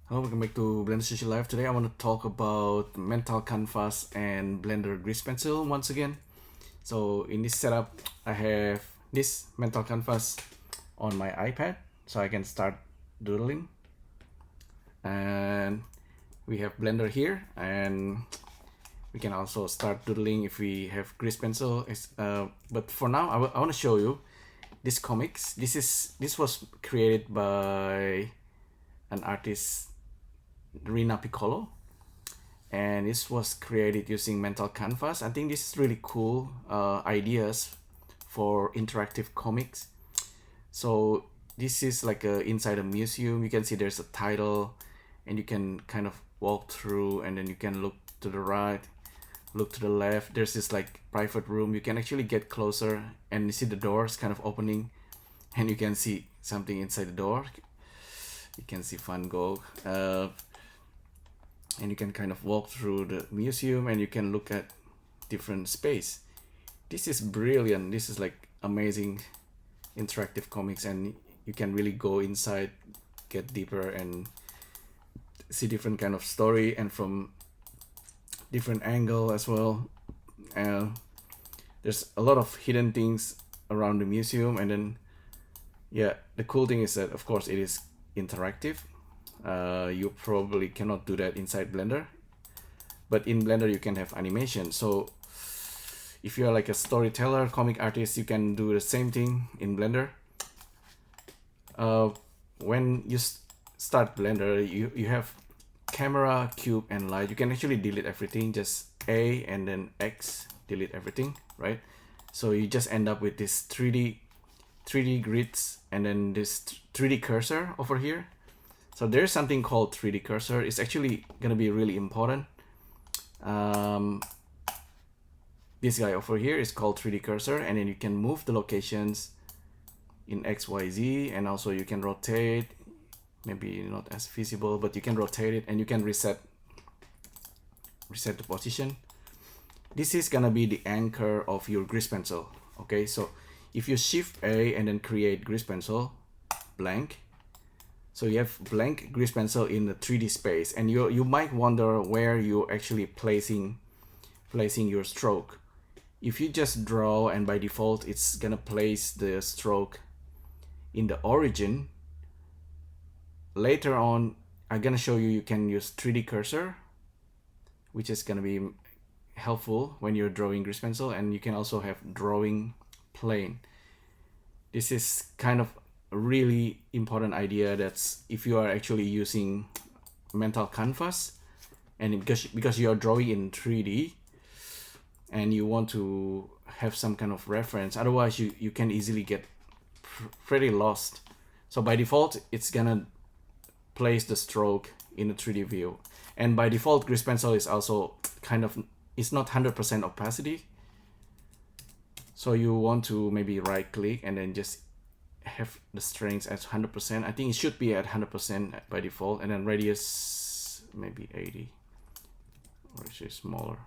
Hello, welcome back to Blender Spatially Live. Today I want to talk about mental canvas and Blender grease pencil once again. So in this setup, I have this mental canvas on my iPad, so I can start doodling. And we have Blender here, and we can also start doodling if we have grease pencil. But for now, I want to show you this comics. This was created by an artist, Rina Piccolo, and this was created using mental canvas. I think this is really cool ideas for interactive comics. So this is like inside a museum. You can see there's a title, and you can kind of walk through, and then you can look to the right, look to the left. There's this like private room. You can actually get closer and you see the doors kind of opening, and you can see something inside the door. You can see Van Gogh. And you can kind of walk through the museum and you can look at different space. This is brilliant. This is like amazing interactive comics, and you can really go inside, get deeper, and see different kind of story and from different angle as well. There's a lot of hidden things around the museum, and then yeah, the cool thing is that of course it is interactive. You probably cannot do that inside Blender, but in Blender you can have animation. So if you're like a storyteller, comic artist, you can do the same thing in Blender. When you start Blender, you have camera, cube, and light. You can actually delete everything, just A and then X, delete everything, right? So you just end up with this 3D grids and then this 3D cursor over here. So there's something called 3D cursor. It's actually gonna be really important. This guy over here is called 3D cursor, and then you can move the locations in X, Y, Z, and also you can rotate. Maybe not as visible, but you can rotate it, and you can reset the position. This is gonna be the anchor of your grease pencil. Okay, so if you shift A and then create grease pencil, blank. So you have blank grease pencil in the 3D space, and you might wonder where you're actually placing your stroke. If you just draw, and by default it's gonna place the stroke in the origin. Later on, I'm gonna show you can use 3D cursor, which is gonna be helpful when you're drawing grease pencil, and you can also have drawing plane. This is kind of a really important idea. That's if you are actually using mental canvas, and because you are drawing in 3D and you want to have some kind of reference, otherwise you can easily get pretty lost. So by default it's gonna place the stroke in a 3D view, and by default grease pencil is also kind of, it's not 100% opacity. So you want to maybe right click and then just have the strength at 100%. I think it should be at 100% by default, and then radius maybe 80, or it's smaller.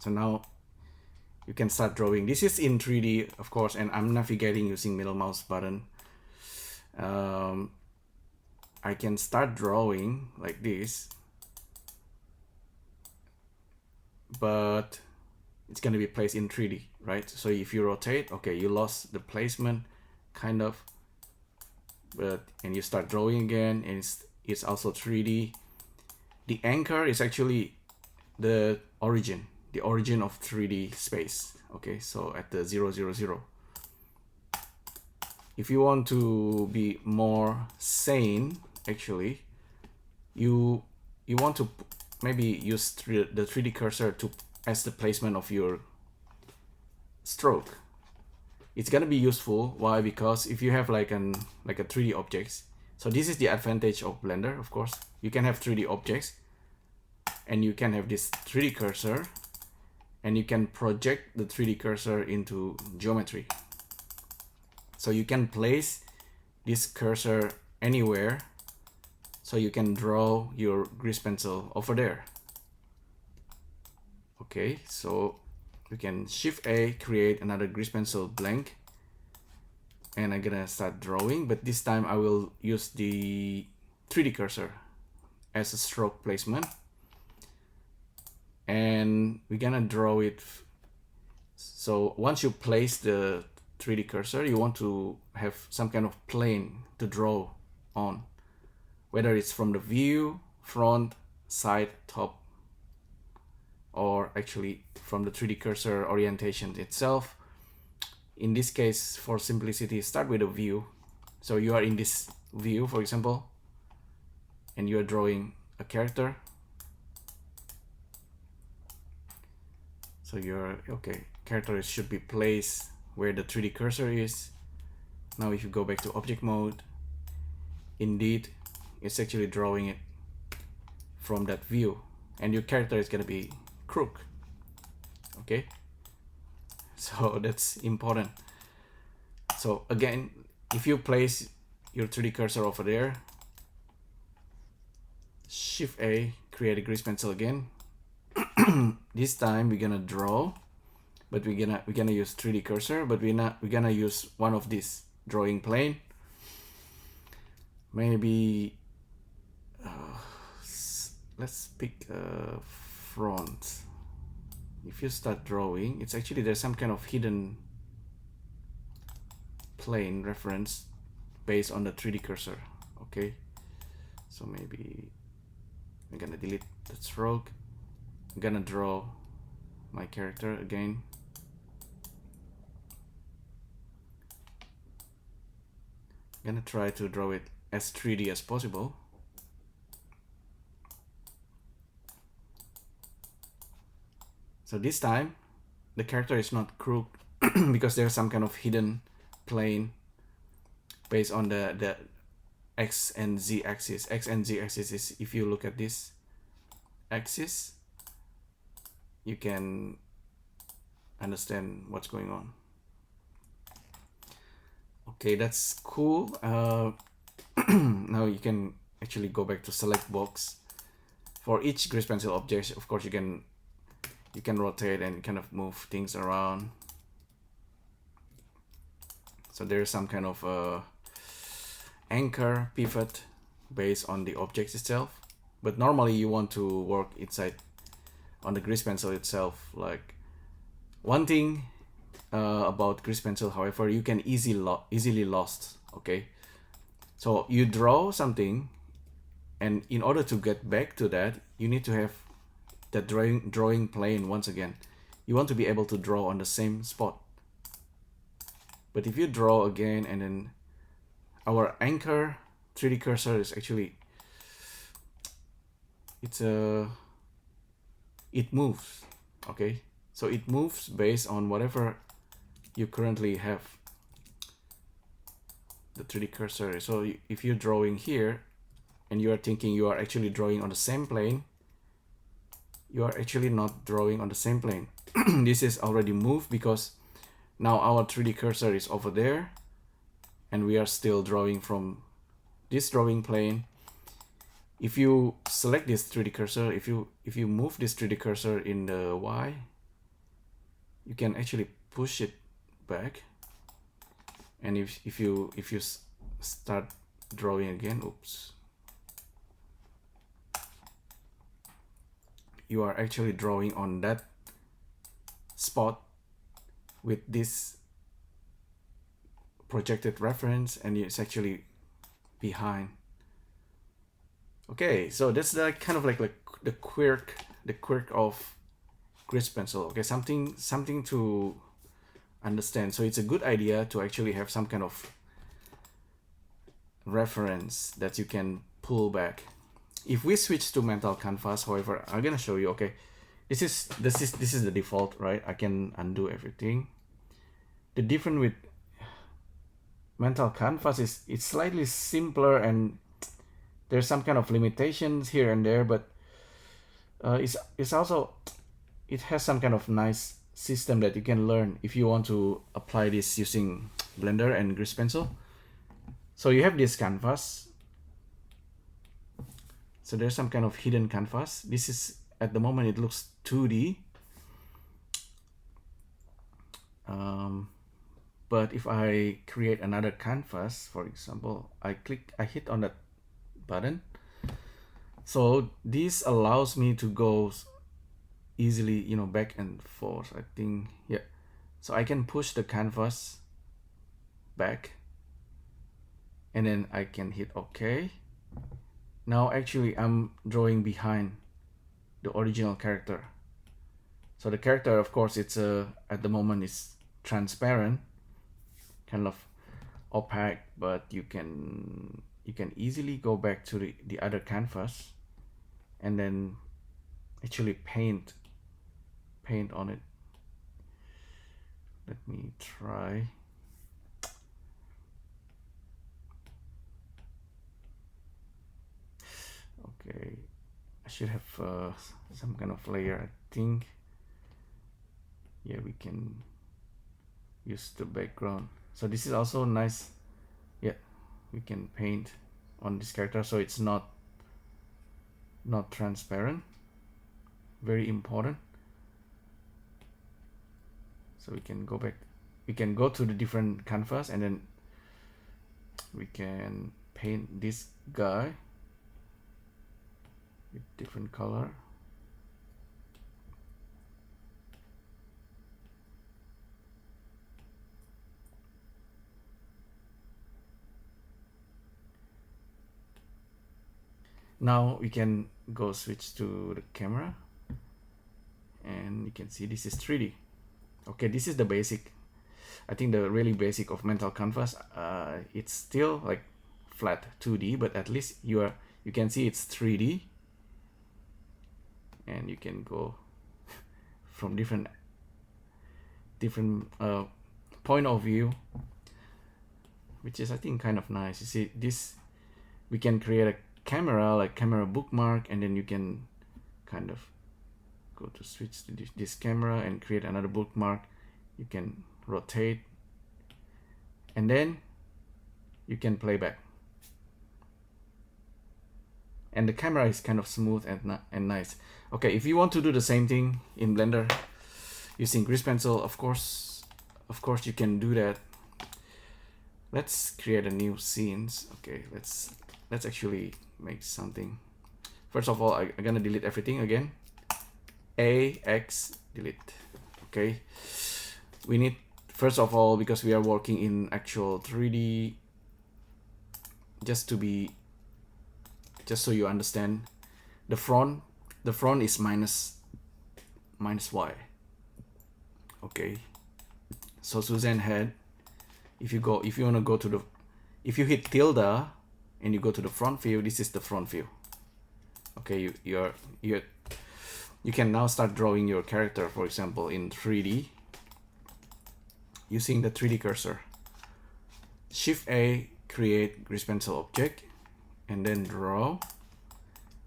So now you can start drawing. This is in 3D, of course, and I'm navigating using middle mouse button. I can start drawing like this, but it's going to be placed in 3D, right? So if you rotate, okay, you lost the placement kind of, and you start drawing again, and it's also 3D. The anchor is actually the origin of 3D space. Okay, so at the 0, 0, 0. If you want to be more sane, actually, you want to maybe use the 3D cursor to as the placement of your stroke. It's gonna be useful. Why? Because if you have like a 3D objects, so this is the advantage of Blender, of course. You can have 3D objects, and you can have this 3D cursor, and you can project the 3D cursor into geometry. So you can place this cursor anywhere, so you can draw your grease pencil over there. Okay, so you can shift A, create another grease pencil blank, and I'm gonna start drawing, but this time I will use the 3D cursor. as a stroke placement, and we're gonna draw it. So once you place the 3D cursor, you want to have some kind of plane to draw on, whether it's from the view, front, side, top, or actually from the 3D cursor orientation itself. In this case, for simplicity, start with a view. So you are in this view, for example, and you are drawing a character. So your character should be placed where the 3D cursor is. Now if you go back to object mode, indeed it's actually drawing it from that view, and your character is gonna be crook. Okay, so that's important. So again, if you place your 3D cursor over there, Shift A, create a grease pencil again. This time we're gonna draw, but we're gonna use 3D cursor, but we're gonna use one of these drawing plane. Maybe let's pick front. If you start drawing, it's actually there's some kind of hidden plane reference based on the 3D cursor. Okay, so maybe I'm gonna delete the stroke. I'm gonna draw my character again. I'm gonna try to draw it as 3D as possible. So this time the character is not crooked because there's some kind of hidden plane based on the X and Z axis. X and Z axis is, if you look at this axis, you can understand what's going on. Okay, that's cool. Now you can actually go back to select box. For each grease pencil object, of course, you can rotate and kind of move things around. So there's some kind of anchor pivot based on the object itself, but normally you want to work inside on the grease pencil itself. Like one thing about grease pencil, however, you can easily lost. Okay, so you draw something, and in order to get back to that, you need to have that drawing plane once again. You want to be able to draw on the same spot. But if you draw again, and then our anchor 3D cursor is actually, it moves. Okay, so it moves based on whatever you currently have the 3D cursor. So if you're drawing here and you are thinking you are actually drawing on the same plane, you are actually not drawing on the same plane. This is already moved because now our 3D cursor is over there and we are still drawing from this drawing plane. If you select this 3D cursor, if you move this 3D cursor in the Y, you can actually push it back. And if you start drawing again, oops, you are actually drawing on that spot with this projected reference, and it's actually behind. Okay, so that's the kind of like the quirk of grease pencil. Okay, something to understand. So it's a good idea to actually have some kind of reference that you can pull back. If we switch to mental canvas, however, I'm gonna show you. Okay, this is the default, right? I can undo everything. The difference with mental canvas is it's slightly simpler, and there's some kind of limitations here and there, but it's also, it has some kind of nice system that you can learn if you want to apply this using Blender and grease pencil. So you have this canvas. So there's some kind of hidden canvas. This is, at the moment, it looks 2D. But if I create another canvas, for example, I hit on that button, So this allows me to go easily, you know, back and forth. I think, yeah. So I can push the canvas back and then I can hit OK. Now actually I'm drawing behind the original character. So the character, of course, it's at the moment is transparent, kind of opaque, but you can easily go back to the other canvas and then actually paint on it. Let me try. Okay, I should have some kind of layer, I think. Yeah, we can use the background. So this is also nice. Yeah, we can paint on this character so it's not transparent. Very important. So we can go back, we can go to the different canvas and then we can paint this guy with different color. Now we can go switch to the camera and you can see this is 3D. Okay, this is the basic. I think the really basic of mental canvas. It's still like flat 2D, but at least you can see it's 3D, and you can go from different point of view, which is I think kind of nice. You see this, we can create a camera like camera bookmark, and then you can kind of go to switch to this camera and create another bookmark. You can rotate and then you can play back, and the camera is kind of smooth and nice. Okay, if you want to do the same thing in Blender using grease pencil, of course you can do that. Let's create a new scenes. Okay, let's actually make something. First of all, I'm gonna delete everything again. X delete. Okay, we need, first of all, because we are working in actual 3D, just so you understand, the front is minus y. Okay, so Suzanne head, if you want to go to the, if you hit tilde and you go to the front view, this is the front view. Okay, you can now start drawing your character, for example, in 3D using the 3D cursor. Shift A, create grease pencil object, and then draw.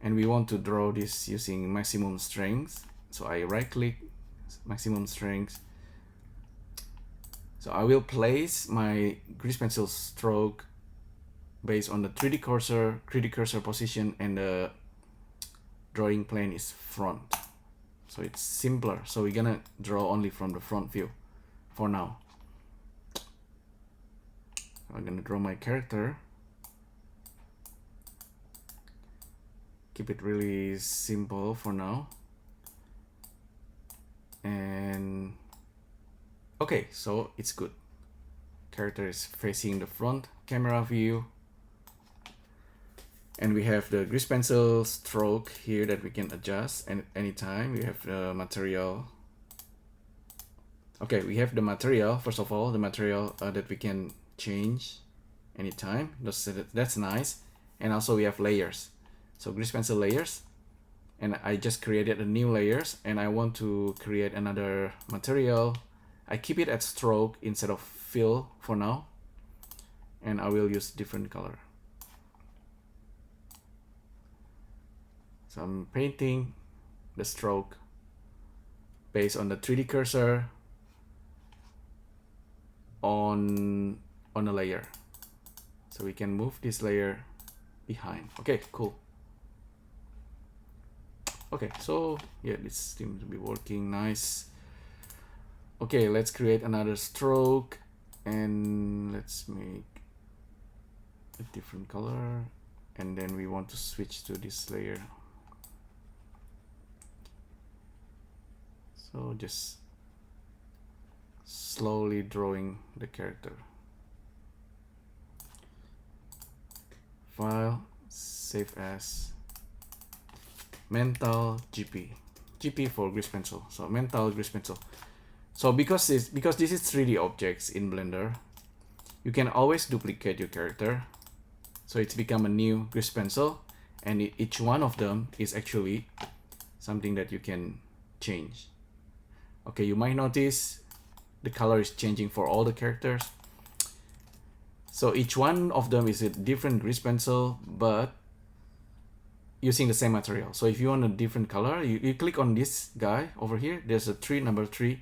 And we want to draw this using maximum strength. So I right click, maximum strength. So I will place my grease pencil stroke based on the 3D cursor position, and the drawing plane is front. So it's simpler. So we're gonna draw only from the front view for now. I'm gonna draw my character. Keep it really simple for now. And okay, so it's good. Character is facing the front camera view. And we have the grease pencil stroke here that we can adjust anytime. We have the material. Okay, we have the material. First of all, the material that we can change anytime. That's nice. And also we have layers. So grease pencil layers. And I just created a new layers, and I want to create another material. I keep it at stroke instead of fill for now. And I will use different color. So I'm painting the stroke based on the 3D cursor on a layer. So we can move this layer behind. Okay, cool. Okay, so yeah, this seems to be working nice. Okay, let's create another stroke and let's make a different color and then we want to switch to this layer. So just slowly drawing the character. File, save as mental GP for grease pencil. So mental grease pencil. So because this is 3D objects in Blender, you can always duplicate your character. So it's become a new grease pencil, and each one of them is actually something that you can change. Okay, you might notice the color is changing for all the characters. So each one of them is a different grease pencil, but using the same material. So if you want a different color, you click on this guy over here. There's a number 3.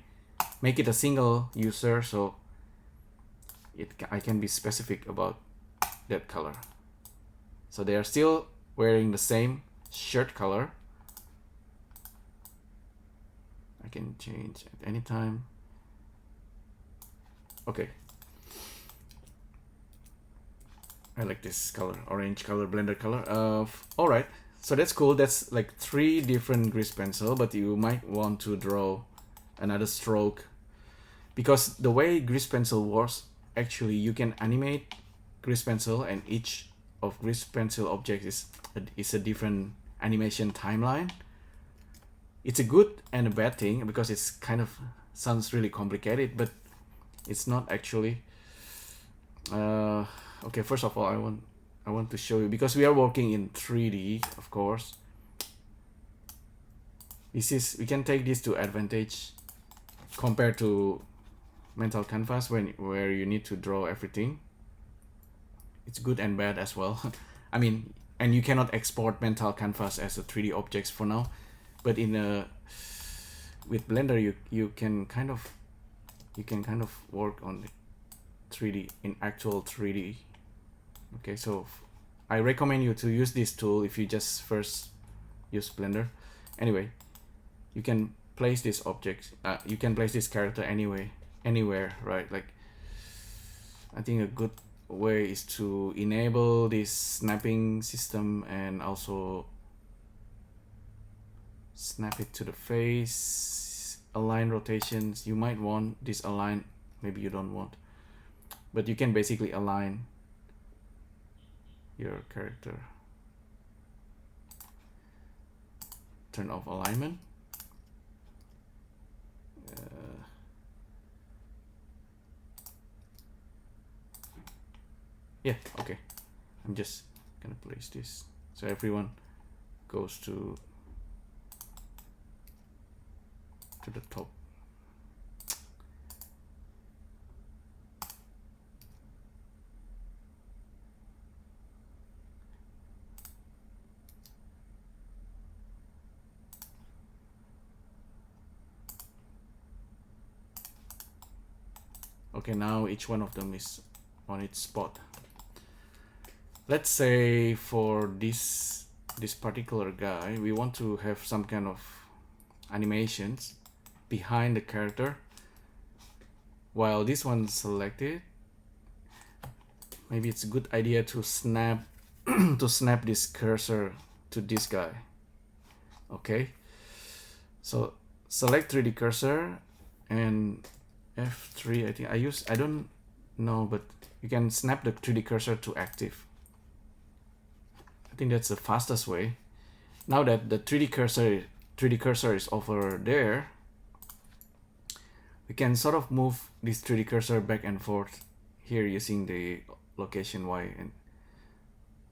Make it a single user, so I can be specific about that color. So they are still wearing the same shirt color. I can change at any time. Okay. I like this color, orange color, Blender color. All right, so that's cool. That's like 3 different grease pencil, but you might want to draw another stroke, because the way grease pencil works, actually you can animate grease pencil, and each of grease pencil objects is a different animation timeline. It's a good and a bad thing, because it's kind of sounds really complicated, but it's not actually. Okay, first of all, I want to show you, because we are working in 3D, of course. We can take this to advantage compared to mental canvas where you need to draw everything. It's good and bad as well. I mean, and you cannot export mental canvas as a 3D objects for now, but with Blender you can kind of work on the 3D in actual 3D. Okay, so I recommend you to use this tool if you just first use Blender. Anyway, you can place this object, you can place this character anywhere, right? Like, I think a good way is to enable this snapping system and also snap it to the face. Align rotations, you might want this align, maybe you don't want, but you can basically align your character. Turn off alignment. Yeah, okay. I'm just gonna place this so everyone goes to the top. Okay, now each one of them is on its spot. Let's say for this particular guy, we want to have some kind of animations behind the character. While this one's selected, maybe it's a good idea to snap this cursor to this guy. Okay, so select 3D cursor and F3. I think I don't know, but you can snap the 3D cursor to active. I think that's the fastest way. Now that the 3D cursor is over there, we can sort of move this 3D cursor back and forth here using the location Y. And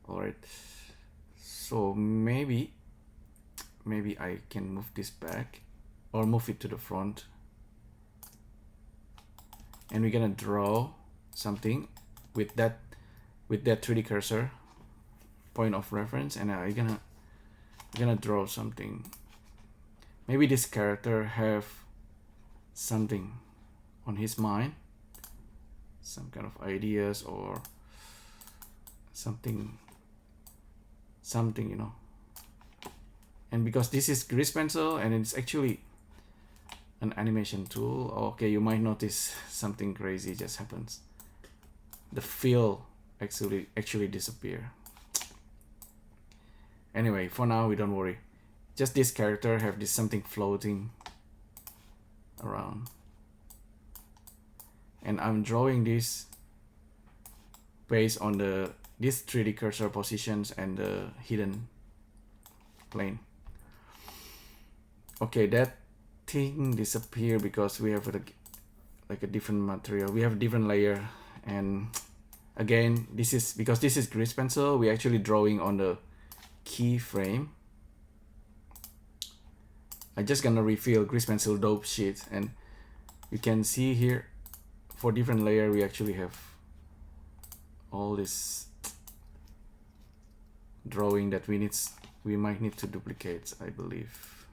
all right, so maybe I can move this back or move it to the front, and we're gonna draw something with that 3D cursor point of reference, and I'm gonna draw something. Maybe this character have something on his mind, some kind of ideas or something, you know. And because this is grease pencil and it's actually an animation tool, okay, you might notice something crazy just happens. The fill actually disappear. Anyway, for now we don't worry. Just this character have this something floating around. And I'm drawing this based on this 3D cursor positions and the hidden plane. Okay, that thing disappear because we have like a different material. We have a different layer, and again, this is because this is grease pencil. We're actually drawing on the keyframe. I'm just gonna refill grease pencil dope sheet, and you can see here for different layer we actually have all this drawing that we might need to duplicate, I believe.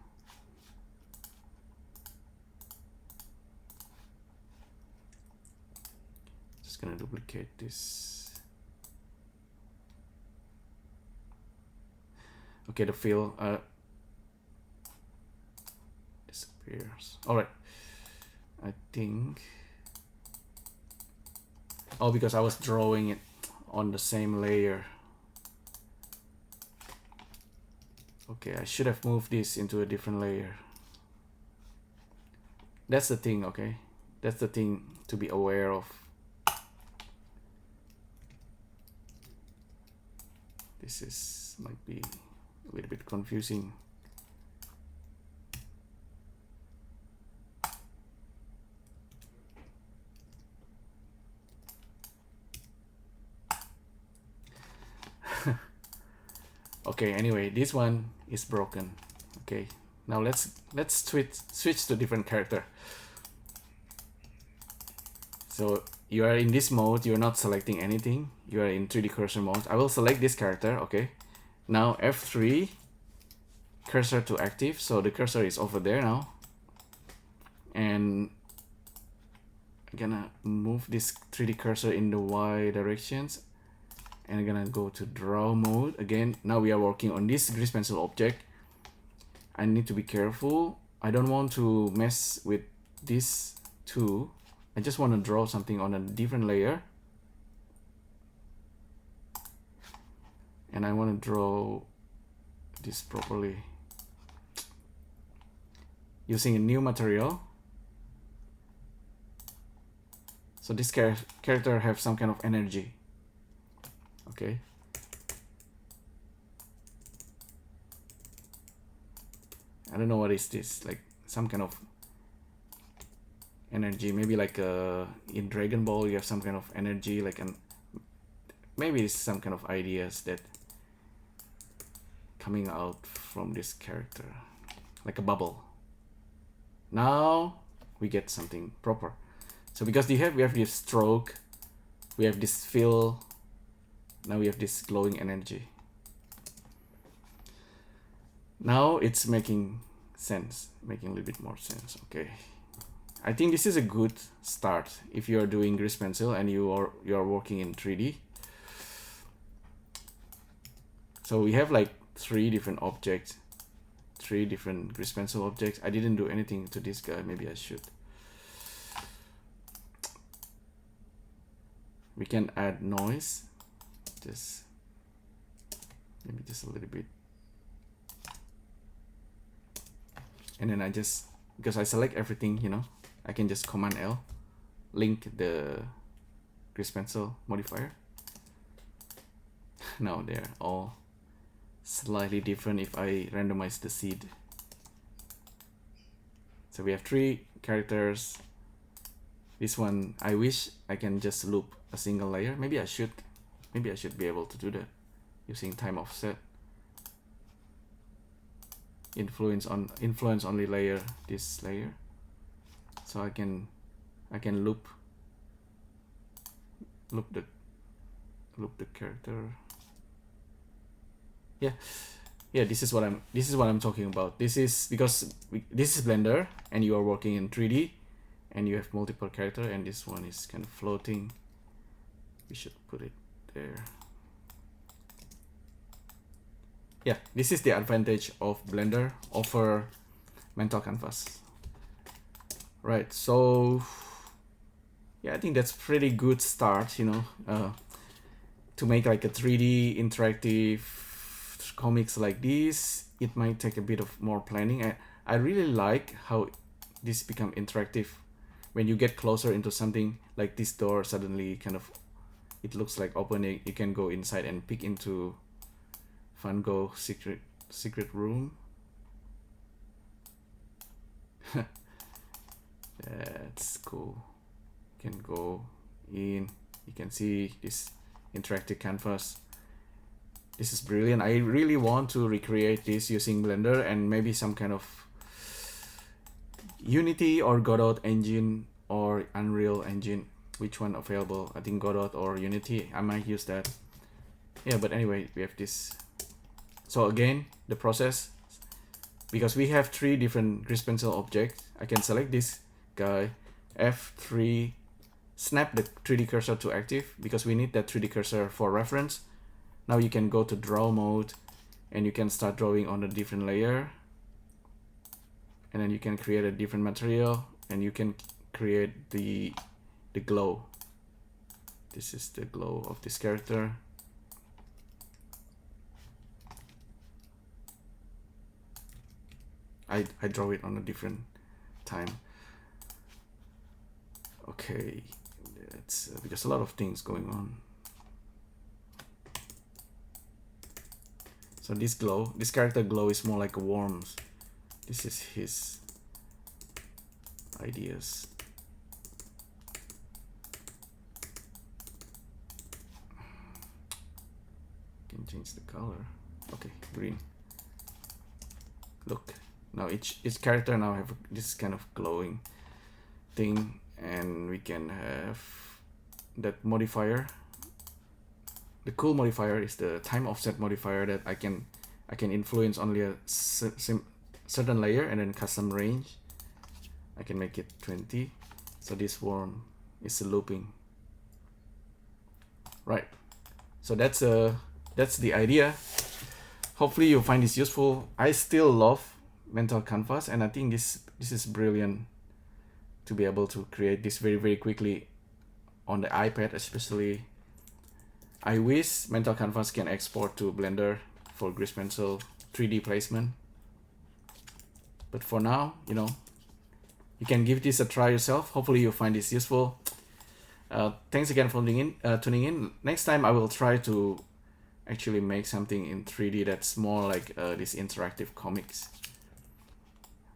Just gonna duplicate this. Okay, the fill disappears. All right, I think. Oh, because I was drawing it on the same layer. Okay, I should have moved this into a different layer. That's the thing, okay? That's the thing to be aware of. This might be a little bit confusing. Okay, anyway, this one is broken. Okay, now let's switch to different character. So you are in this mode, you're not selecting anything, you are in 3D cursor mode. I will select this character. Okay, now F3, cursor to active, so the cursor is over there now, and I'm gonna move this 3D cursor in the Y directions, and I'm gonna go to draw mode again. Now we are working on this grease pencil object. I need to be careful. I don't want to mess with this too. I just want to draw something on a different layer, and I want to draw this properly using a new material. So this character have some kind of energy. Okay, I don't know what is this, like some kind of energy, maybe like in Dragon Ball you have some kind of energy, like maybe it's some kind of ideas that coming out from this character, like a bubble. Now we get something proper. So because we have this stroke, we have this fill, now we have this glowing energy. Now it's making sense, making a little bit more sense. Okay, I think this is a good start if you are doing grease pencil and you are working in 3D. So we have like 3 different objects, 3 different grease pencil objects. I didn't do anything to this guy. Maybe I should. We can add noise, just maybe just a little bit. And then I just, because I select everything, you know, I can just Command L, link the grease pencil modifier. Now they're all slightly different if I randomize the seed. So we have 3 characters. This one, I wish I can just loop a single layer. Maybe I should be able to do that using time offset. Influence only layer, this layer, so I can loop the character. Yeah, this is what I'm talking about. This is because this is Blender and you are working in 3D and you have multiple character, and this one is kind of floating. We should put it there. Yeah, this is the advantage of Blender over mental canvas. Right, so yeah, I think that's pretty good start, you know, to make like a 3D interactive comics like this, it might take a bit of more planning. I really like how this become interactive. When you get closer into something like this door, suddenly kind of it looks like opening. You can go inside and peek into Van Gogh secret room. That's cool. You can go in. You can see this interactive canvas. This is brilliant. I really want to recreate this using Blender and maybe some kind of Unity or Godot engine or Unreal engine. Which one available? I think Godot or Unity. I might use that. Yeah, but anyway, we have this. So again, the process, because we have 3 different grease pencil objects, I can select this guy, F3, snap the 3D cursor to active because we need that 3D cursor for reference. Now you can go to draw mode and you can start drawing on a different layer. And then you can create a different material and you can create the glow. This is the glow of this character. I draw it on a different time. Okay, that's because a lot of things going on. So this glow, this character glow is more like a worm. This is his ideas. Can change the color. Okay, green. Look, now each character now have this kind of glowing thing, and we can have that modifier. The cool modifier is the time offset modifier that I can influence only a certain layer and then custom range. I can make it 20. So this worm is looping. Right. So that's the idea. Hopefully you find this useful. I still love mental canvas, and I think this is brilliant to be able to create this very quickly on the iPad especially. I wish mental canvas can export to Blender for grease pencil 3D placement. But for now, you know, you can give this a try yourself. Hopefully you find this useful. Thanks again for tuning in. Next time I will try to actually make something in 3D that's more like this interactive comics.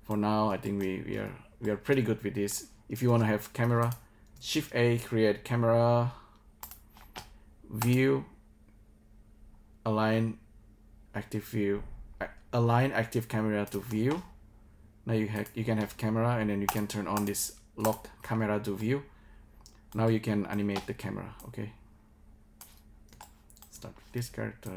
For now, I think we are pretty good with this. If you want to have camera, Shift A, create camera, view, align active view, align active camera to view. Now you can have camera, and then you can turn on this lock camera to view. Now you can animate the camera. Okay. Start with this character.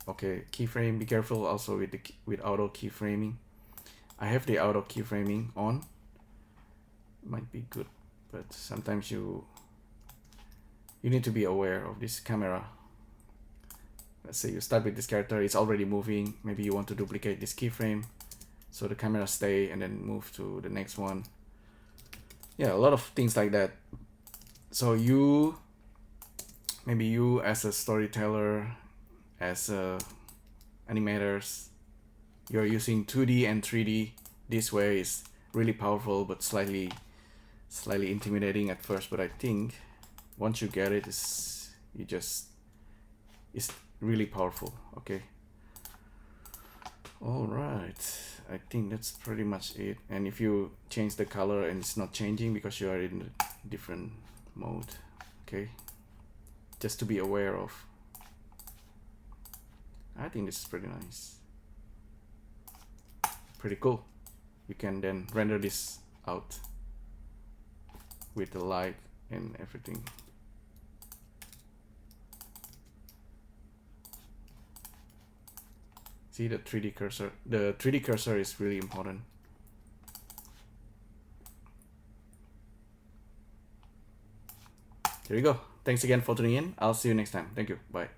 Okay, keyframe. Be careful also with auto keyframing. I have the auto keyframing on. Might be good, but sometimes you need to be aware of this camera. Let's say you start with this character, it's already moving. Maybe you want to duplicate this keyframe so the camera stay and then move to the next one. Yeah, a lot of things like that. So maybe you as a storyteller, as animators, you're using 2D and 3D. This way is really powerful but slightly intimidating at first, but I think once you get it, it's really powerful. Okay, all right, I think that's pretty much it. And if you change the color and it's not changing because you are in a different mode, okay, just to be aware of. I think this is pretty nice, pretty cool. You can then render this out with the light and everything. See the 3D cursor? The 3D cursor is really important. Here you go. Thanks again for tuning in. I'll see you next time. Thank you. Bye.